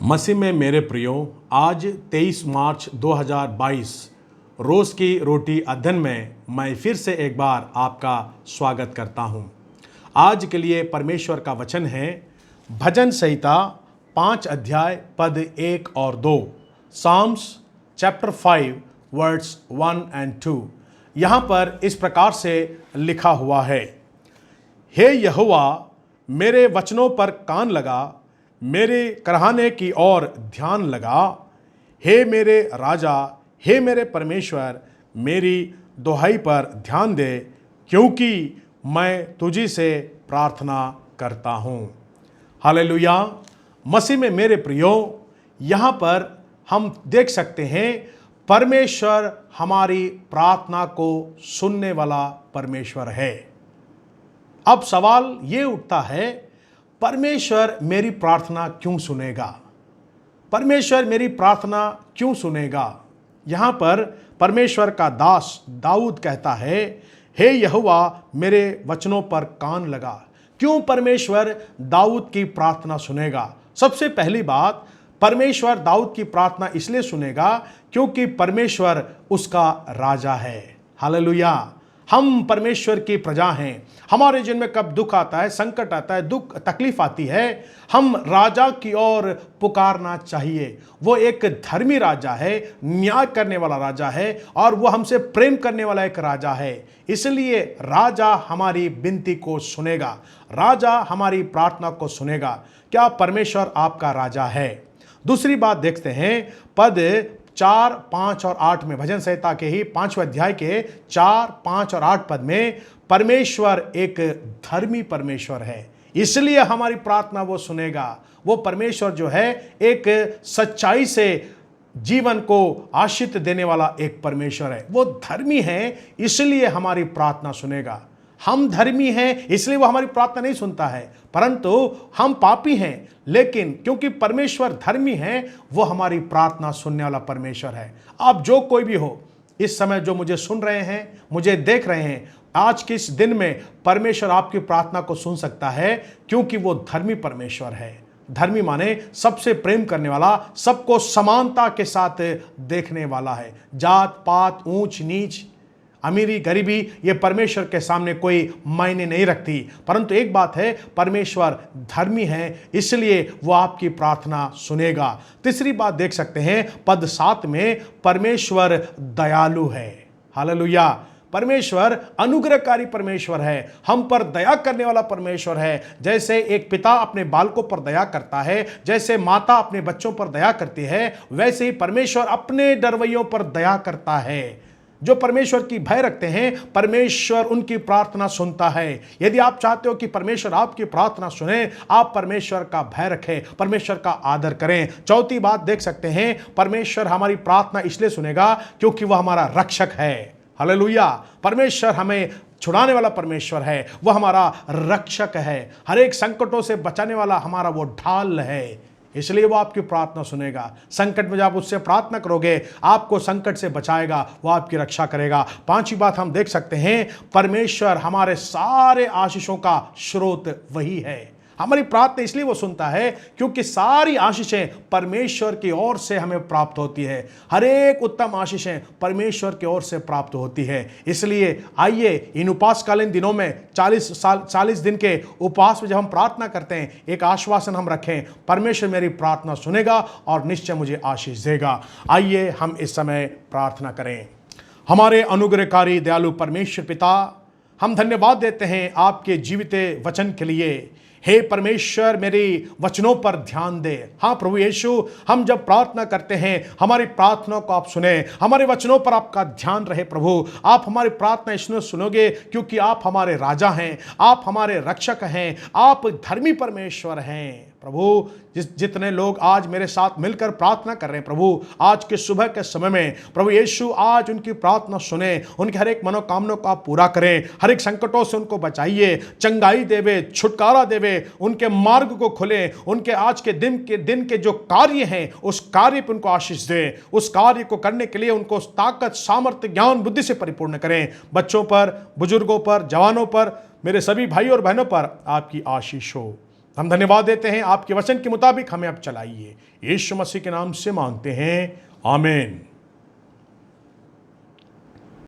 मसीह में मेरे प्रियो, आज 23 मार्च 2022 रोज़ की रोटी अध्ययन में मैं फिर से एक बार आपका स्वागत करता हूं। आज के लिए परमेश्वर का वचन है भजन संहिता 5 अध्याय पद 1 और 2, साम्स चैप्टर 5 वर्ड्स 1 एंड 2। यहाँ पर इस प्रकार से लिखा हुआ है, हे यहोवा मेरे वचनों पर कान लगा, मेरे कराहने की ओर ध्यान लगा। हे मेरे राजा, हे मेरे परमेश्वर, मेरी दुहाई पर ध्यान दे, क्योंकि मैं तुझी से प्रार्थना करता हूँ। हालेलुया। मसीह में मेरे प्रियो, यहाँ पर हम देख सकते हैं परमेश्वर हमारी प्रार्थना को सुनने वाला परमेश्वर है। अब सवाल ये उठता है, परमेश्वर मेरी प्रार्थना क्यों सुनेगा? परमेश्वर मेरी प्रार्थना क्यों सुनेगा? यहाँ पर परमेश्वर का दास दाऊद कहता है, हे यहोवा मेरे वचनों पर कान लगा। क्यों परमेश्वर दाऊद की प्रार्थना सुनेगा? सबसे पहली बात, परमेश्वर दाऊद की प्रार्थना इसलिए सुनेगा क्योंकि परमेश्वर उसका राजा है। हालेलुया। हम परमेश्वर की प्रजा हैं। हमारे जीवन में कब दुख आता है, संकट आता है, दुख तकलीफ आती है, हम राजा की ओर पुकारना चाहिए। वो एक धर्मी राजा है, न्याय करने वाला राजा है और वो हमसे प्रेम करने वाला एक राजा है। इसलिए राजा हमारी विनती को सुनेगा, राजा हमारी प्रार्थना को सुनेगा। क्या परमेश्वर आपका राजा है? दूसरी बात देखते हैं, पद 4, 5 और 8 में, भजन संहिता के ही 5वें अध्याय के 4, 5 और 8 पद में, परमेश्वर एक धर्मी परमेश्वर है, इसलिए हमारी प्रार्थना वो सुनेगा। वो परमेश्वर जो है एक सच्चाई से जीवन को आशीष देने वाला एक परमेश्वर है। वो धर्मी है, इसलिए हमारी प्रार्थना सुनेगा। हम धर्मी हैं इसलिए वो हमारी प्रार्थना नहीं सुनता है, परंतु हम पापी हैं, लेकिन क्योंकि परमेश्वर धर्मी है, वो हमारी प्रार्थना सुनने वाला परमेश्वर है। आप जो कोई भी हो, इस समय जो मुझे सुन रहे हैं, मुझे देख रहे हैं, आज के इस दिन में परमेश्वर आपकी प्रार्थना को सुन सकता है, क्योंकि वो धर्मी परमेश्वर है। धर्मी माने सबसे प्रेम करने वाला, सबको समानता के साथ देखने वाला है। जात पात, ऊंच नीच, अमीरी गरीबी, ये परमेश्वर के सामने कोई मायने नहीं रखती। परंतु एक बात है, परमेश्वर धर्मी है, इसलिए वो आपकी प्रार्थना सुनेगा। तीसरी बात देख सकते हैं, पद 7 में, परमेश्वर दयालु है। हालेलुया। परमेश्वर अनुग्रहकारी परमेश्वर है, हम पर दया करने वाला परमेश्वर है। जैसे एक पिता अपने बालकों पर दया करता है, जैसे माता अपने बच्चों पर दया करती है, वैसे ही परमेश्वर अपने डरवैयों पर दया करता है। जो परमेश्वर की भय रखते हैं, परमेश्वर उनकी प्रार्थना सुनता है। यदि आप चाहते हो कि परमेश्वर आपकी प्रार्थना सुने, आप परमेश्वर का भय रखें, परमेश्वर का आदर करें। चौथी बात देख सकते हैं, परमेश्वर हमारी प्रार्थना इसलिए सुनेगा क्योंकि वह हमारा रक्षक है। हालेलुया। परमेश्वर हमें छुड़ाने वाला परमेश्वर है, वह हमारा रक्षक है, हर एक संकटों से बचाने वाला हमारा वो ढाल है, इसलिए वो आपकी प्रार्थना सुनेगा। संकट में जब आप उससे प्रार्थना करोगे, आपको संकट से बचाएगा, वो आपकी रक्षा करेगा। पांचवी बात हम देख सकते हैं, परमेश्वर हमारे सारे आशीषों का स्रोत वही है। हमारी प्रार्थना इसलिए वो सुनता है क्योंकि सारी आशीषें परमेश्वर की ओर से हमें प्राप्त होती है। हर एक उत्तम आशीषें परमेश्वर की ओर से प्राप्त होती है। इसलिए आइए इन उपासकालीन दिनों में 40 दिन के उपवास में जब हम प्रार्थना करते हैं, एक आश्वासन हम रखें, परमेश्वर मेरी प्रार्थना सुनेगा और निश्चय मुझे आशीष देगा। आइए हम इस समय प्रार्थना करें। हमारे अनुग्रहकारी दयालु परमेश्वर पिता, हम धन्यवाद देते हैं आपके जीवित वचन के लिए। हे परमेश्वर, मेरी वचनों पर ध्यान दे। हाँ प्रभु यीशु, हम जब प्रार्थना करते हैं, हमारी प्रार्थनाओं को आप सुने, हमारे वचनों पर आपका ध्यान रहे। प्रभु, आप हमारी प्रार्थना इसलिए सुनोगे क्योंकि आप हमारे राजा हैं, आप हमारे रक्षक हैं, आप धर्मी परमेश्वर हैं। प्रभु, जितने लोग आज मेरे साथ मिलकर प्रार्थना कर रहे हैं, प्रभु आज के सुबह के समय में, प्रभु यीशु आज उनकी प्रार्थना सुने, उनके हर एक मनोकामना को आप पूरा करें, हर एक संकटों से उनको बचाइए, चंगाई देवे, छुटकारा देवे, उनके मार्ग को खोले, उनके आज के दिन के जो कार्य हैं उस कार्य पर उनको आशीष दें, उस कार्य को करने के लिए उनको ताकत, सामर्थ्य, ज्ञान, बुद्धि से परिपूर्ण करें। बच्चों पर, बुजुर्गों पर, जवानों पर, मेरे सभी भाई और बहनों पर आपकी आशीष हो। हम धन्यवाद देते हैं, आपके वचन के मुताबिक हमें अब चलाइए। यीशु मसीह के नाम से मांगते हैं, आमीन।